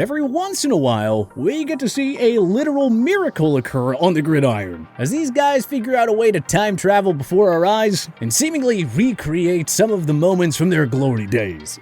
Every once in a while, we get to see a literal miracle occur on the gridiron, as these guys figure out a way to time travel before our eyes and seemingly recreate some of the moments from their glory days.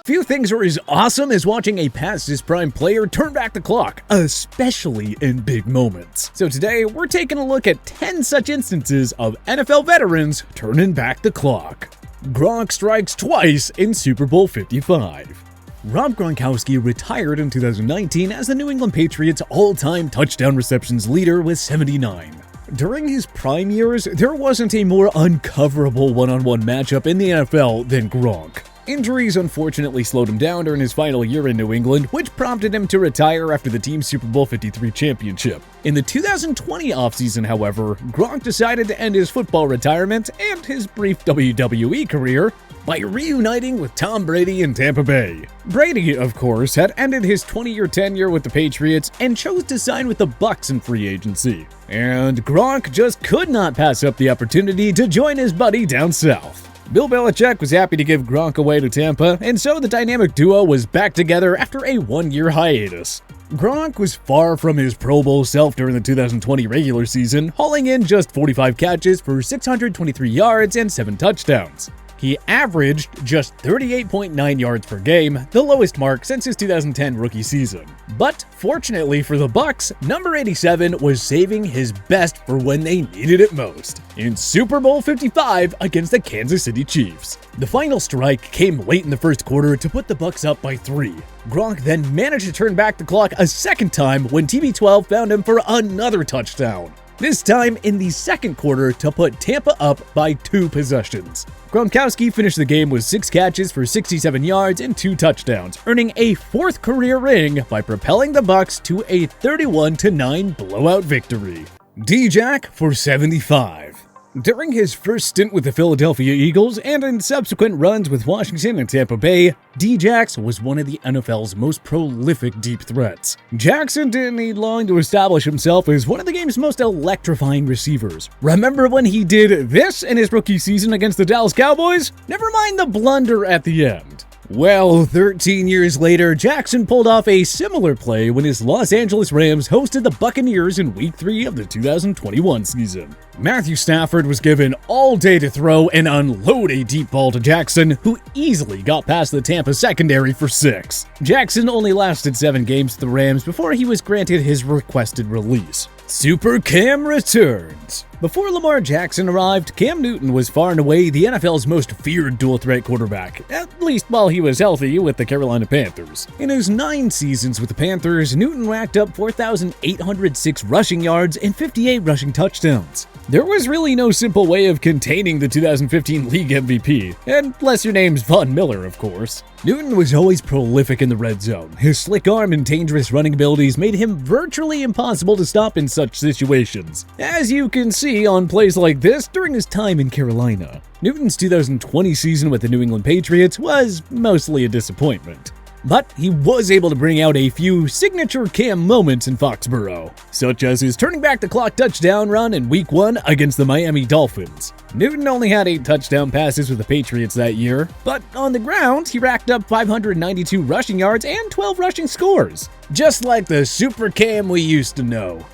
Few things are as awesome as watching a past his prime player turn back the clock, especially in big moments. So today, we're taking a look at 10 such instances of NFL veterans turning back the clock. Gronk strikes twice in Super Bowl 55. Rob Gronkowski retired in 2019 as the New England Patriots' all-time touchdown receptions leader with 79. During his prime years, there wasn't a more uncoverable one-on-one matchup in the NFL than Gronk. Injuries unfortunately slowed him down during his final year in New England, which prompted him to retire after the team's Super Bowl 53 championship. In the 2020 offseason, however, Gronk decided to end his football retirement and his brief WWE career by reuniting with Tom Brady in Tampa Bay. Brady, of course, had ended his 20-year tenure with the Patriots and chose to sign with the Bucs in free agency. And Gronk just could not pass up the opportunity to join his buddy down south. Bill Belichick was happy to give Gronk away to Tampa, and so the dynamic duo was back together after a one-year hiatus. Gronk was far from his Pro Bowl self during the 2020 regular season, hauling in just 45 catches for 623 yards and 7 touchdowns. He averaged just 38.9 yards per game, the lowest mark since his 2010 rookie season. But fortunately for the Bucs, number 87 was saving his best for when they needed it most, in Super Bowl 55 against the Kansas City Chiefs. The final strike came late in the first quarter to put the Bucs up by 3. Gronk then managed to turn back the clock a second time when TB12 found him for another touchdown, this time in the second quarter to put Tampa up by 2 possessions. Gronkowski finished the game with 6 catches for 67 yards and 2 touchdowns, earning a 4th career ring by propelling the Bucs to a 31-9 blowout victory. D-Jack for 75. During his first stint with the Philadelphia Eagles and in subsequent runs with Washington and Tampa Bay, D-Jax was one of the NFL's most prolific deep threats. Jackson didn't need long to establish himself as one of the game's most electrifying receivers. Remember when he did this in his rookie season against the Dallas Cowboys? Never mind the blunder at the end. Well, 13 years later, Jackson pulled off a similar play when his Los Angeles Rams hosted the Buccaneers in Week 3 of the 2021 season. Matthew Stafford was given all day to throw and unload a deep ball to Jackson, who easily got past the Tampa secondary for 6. Jackson only lasted 7 games with the Rams before he was granted his requested release. Super Cam returns. Before Lamar Jackson arrived, Cam Newton was far and away the NFL's most feared dual-threat quarterback, at least while he was healthy with the Carolina Panthers. In his 9 seasons with the Panthers, Newton racked up 4,806 rushing yards and 58 rushing touchdowns. There was really no simple way of containing the 2015 league MVP, unless your name's Von Miller, of course. Newton was always prolific in the red zone. His slick arm and dangerous running abilities made him virtually impossible to stop in such situations, as you can see on plays like this during his time in Carolina. Newton's 2020 season with the New England Patriots was mostly a disappointment, but he was able to bring out a few signature Cam moments in Foxborough, such as his turning back the clock touchdown run in Week 1 against the Miami Dolphins. Newton only had 8 touchdown passes with the Patriots that year, but on the ground, he racked up 592 rushing yards and 12 rushing scores, just like the Super Cam we used to know.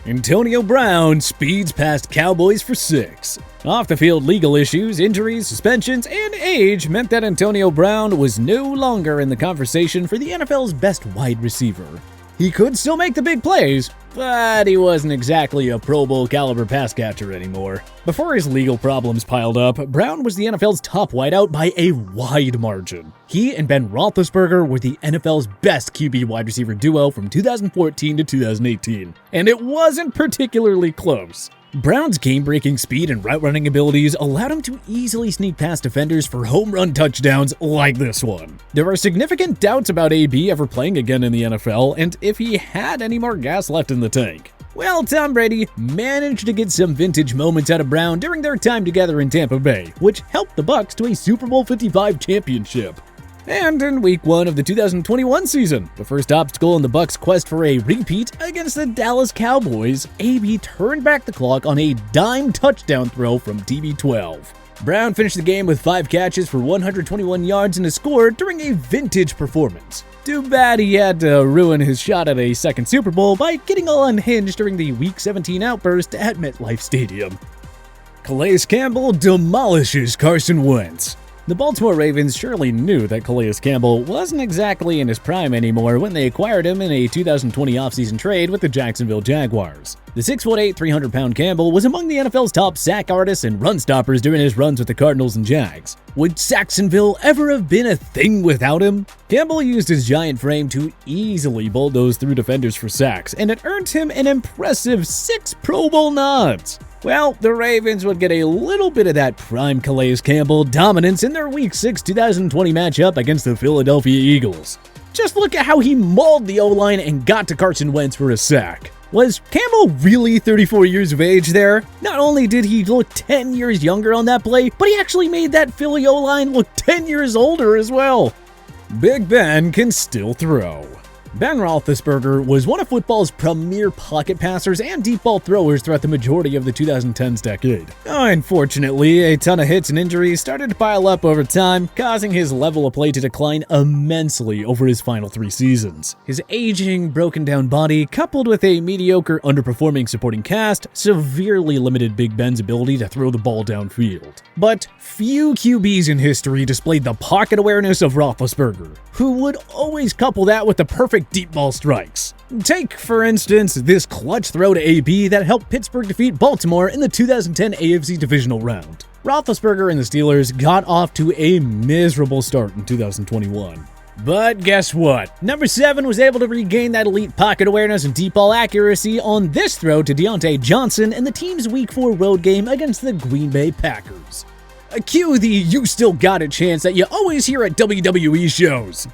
Antonio Brown speeds past Cowboys for 6. Off-the-field legal issues, injuries, suspensions, and age meant that Antonio Brown was no longer in the conversation for the NFL's best wide receiver. He could still make the big plays, but he wasn't exactly a Pro Bowl caliber pass catcher anymore. Before his legal problems piled up, Brown was the NFL's top wideout by a wide margin. He and Ben Roethlisberger were the NFL's best QB wide receiver duo from 2014 to 2018, and it wasn't particularly close. Brown's game-breaking speed and route-running abilities allowed him to easily sneak past defenders for home run touchdowns like this one. There are significant doubts about AB ever playing again in the NFL and if he had any more gas left in the tank. Well, Tom Brady managed to get some vintage moments out of Brown during their time together in Tampa Bay, which helped the Bucs to a Super Bowl 55 championship. And in Week 1 of the 2021 season, the first obstacle in the Bucs' quest for a repeat against the Dallas Cowboys, AB turned back the clock on a dime touchdown throw from TB12. Brown finished the game with 5 catches for 121 yards and a score during a vintage performance. Too bad he had to ruin his shot at a second Super Bowl by getting all unhinged during the Week 17 outburst at MetLife Stadium. Calais Campbell demolishes Carson Wentz. The Baltimore Ravens surely knew that Calais Campbell wasn't exactly in his prime anymore when they acquired him in a 2020 offseason trade with the Jacksonville Jaguars. The 6'8", 300-pound Campbell was among the NFL's top sack artists and run stoppers during his runs with the Cardinals and Jags. Would Sacksonville ever have been a thing without him? Campbell used his giant frame to easily bulldoze through defenders for sacks, and it earned him an impressive 6 Pro Bowl nods. Well, the Ravens would get a little bit of that prime Calais Campbell dominance in their Week 6 2020 matchup against the Philadelphia Eagles. Just look at how he mauled the O-line and got to Carson Wentz for a sack. Was Campbell really 34 years of age there? Not only did he look 10 years younger on that play, but he actually made that Philly O-line look 10 years older as well. Big Ben can still throw. Ben Roethlisberger was one of football's premier pocket passers and deep ball throwers throughout the majority of the 2010s decade. Unfortunately, a ton of hits and injuries started to pile up over time, causing his level of play to decline immensely over his final 3 seasons. His aging, broken-down body, coupled with a mediocre, underperforming supporting cast, severely limited Big Ben's ability to throw the ball downfield. But few QBs in history displayed the pocket awareness of Roethlisberger, who would always couple that with the perfect deep ball strikes. Take, for instance, this clutch throw to AB that helped Pittsburgh defeat Baltimore in the 2010 AFC Divisional Round. Roethlisberger and the Steelers got off to a miserable start in 2021. But guess what? Number 7 was able to regain that elite pocket awareness and deep ball accuracy on this throw to Deontay Johnson in the team's Week 4 road game against the Green Bay Packers. Cue the "you still got it" chants that you always hear at WWE shows.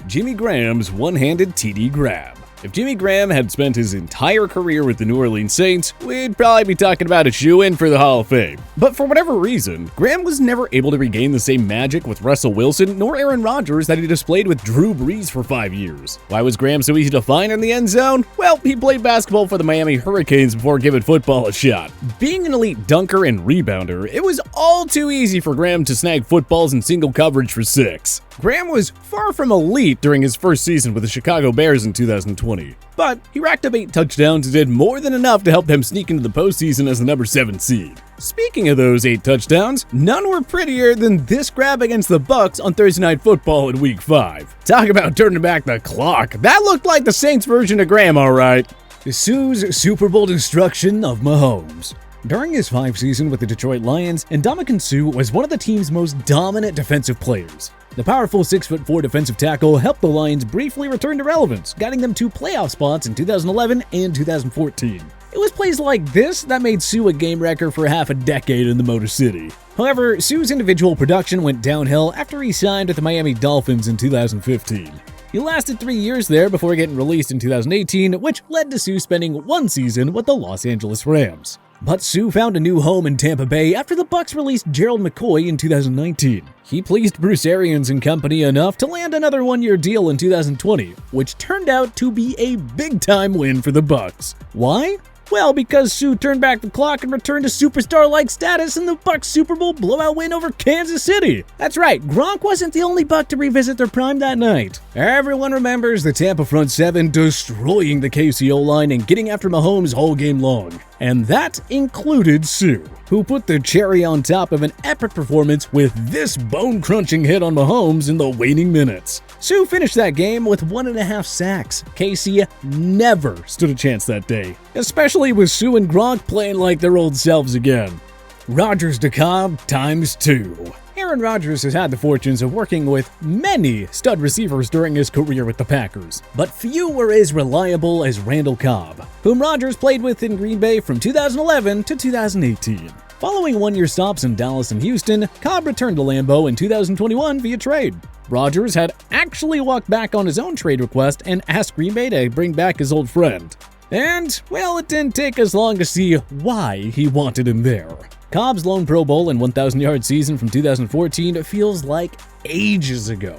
Jimmy Graham's one-handed TD grab. If Jimmy Graham had spent his entire career with the New Orleans Saints, we'd probably be talking about a shoo-in for the Hall of Fame. But for whatever reason, Graham was never able to regain the same magic with Russell Wilson nor Aaron Rodgers that he displayed with Drew Brees for 5 years. Why was Graham so easy to find in the end zone? Well, he played basketball for the Miami Hurricanes before giving football a shot. Being an elite dunker and rebounder, it was all too easy for Graham to snag footballs in single coverage for 6. Graham was far from elite during his first season with the Chicago Bears in 2020, but he racked up 8 touchdowns and did more than enough to help them sneak into the postseason as the number 7 seed. Speaking of those 8 touchdowns, none were prettier than this grab against the Bucs on Thursday Night Football in Week 5. Talk about turning back the clock. That looked like the Saints version of Graham, alright. Sue's Super Bowl destruction of Mahomes. During his 5 season with the Detroit Lions, Ndamukong Suh was one of the team's most dominant defensive players. The powerful 6'4" defensive tackle helped the Lions briefly return to relevance, guiding them to playoff spots in 2011 and 2014. It was plays like this that made Suh a game wrecker for half a decade in the Motor City. However, Suh's individual production went downhill after he signed with the Miami Dolphins in 2015. He lasted 3 years there before getting released in 2018, which led to Suh spending 1 season with the Los Angeles Rams. But Suh found a new home in Tampa Bay after the Bucs released Gerald McCoy in 2019. He pleased Bruce Arians and company enough to land another 1-year deal in 2020, which turned out to be a big-time win for the Bucs. Why? Well, because Suh turned back the clock and returned to superstar-like status in the Bucs Super Bowl blowout win over Kansas City. That's right, Gronk wasn't the only Buc to revisit their prime that night. Everyone remembers the Tampa front 7 destroying the KCO line and getting after Mahomes all game long. And that included Suh, who put the cherry on top of an epic performance with this bone-crunching hit on Mahomes in the waning minutes. Suh finished that game with 1.5 sacks. KC never stood a chance that day, especially with Suh and Gronk playing like their old selves again. Rodgers to Cobb ×2. Aaron Rodgers has had the fortunes of working with many stud receivers during his career with the Packers, but few were as reliable as Randall Cobb, whom Rodgers played with in Green Bay from 2011 to 2018. Following 1-year stops in Dallas and Houston, Cobb returned to Lambeau in 2021 via trade. Rodgers had actually walked back on his own trade request and asked Green Bay to bring back his old friend. And, well, it didn't take us long to see why he wanted him there. Cobb's lone Pro Bowl and 1,000-yard season from 2014 feels like ages ago.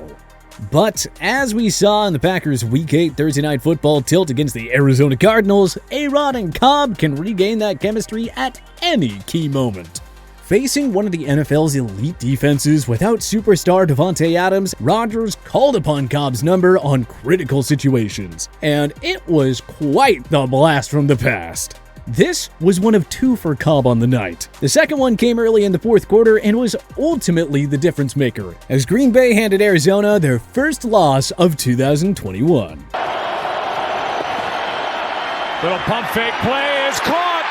But as we saw in the Packers' Week 8 Thursday Night Football tilt against the Arizona Cardinals, A-Rod and Cobb can regain that chemistry at any key moment. Facing one of the NFL's elite defenses without superstar Davante Adams, Rodgers called upon Cobb's number on critical situations, and it was quite the blast from the past. This was one of two for Cobb on the night. The second one came early in the fourth quarter and was ultimately the difference maker, as Green Bay handed Arizona their first loss of 2021. Little pump fake play is caught.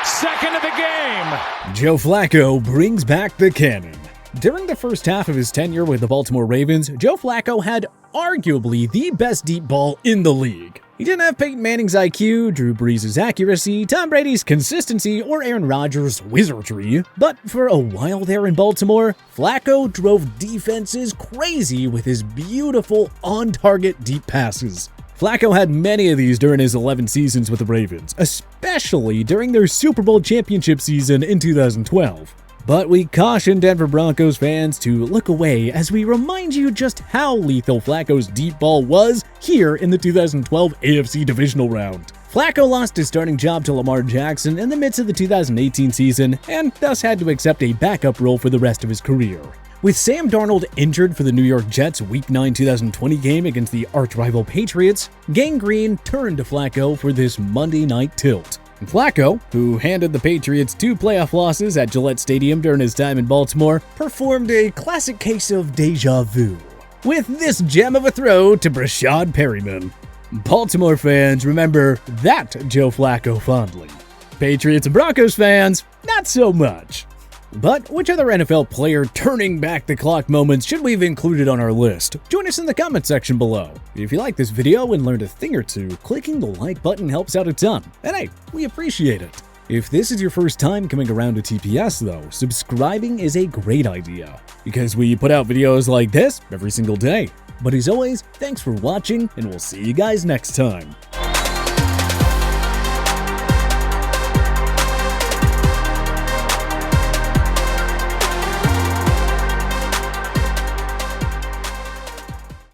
Second of the game. Joe Flacco brings back the cannon. During the first half of his tenure with the Baltimore Ravens, Joe Flacco had arguably the best deep ball in the league. He didn't have Peyton Manning's IQ, Drew Brees' accuracy, Tom Brady's consistency, or Aaron Rodgers' wizardry, but for a while there in Baltimore, Flacco drove defenses crazy with his beautiful on-target deep passes. Flacco had many of these during his 11 seasons with the Ravens, especially during their Super Bowl championship season in 2012. But we caution Denver Broncos fans to look away as we remind you just how lethal Flacco's deep ball was here in the 2012 AFC Divisional Round. Flacco lost his starting job to Lamar Jackson in the midst of the 2018 season and thus had to accept a backup role for the rest of his career. With Sam Darnold injured for the New York Jets' Week 9 2020 game against the arch-rival Patriots, Gang Green turned to Flacco for this Monday night tilt. And Flacco, who handed the Patriots 2 playoff losses at Gillette Stadium during his time in Baltimore, performed a classic case of deja vu with this gem of a throw to Brashad Perryman. Baltimore fans remember that Joe Flacco fondly. Patriots and Broncos fans, not so much. But which other NFL player turning back the clock moments should we have included on our list? Join us in the comment section below. If you like this video and learned a thing or two, clicking the like button helps out a ton. And hey, we appreciate it. If this is your first time coming around to TPS though, subscribing is a great idea, because we put out videos like this every single day. But as always, thanks for watching, and we'll see you guys next time.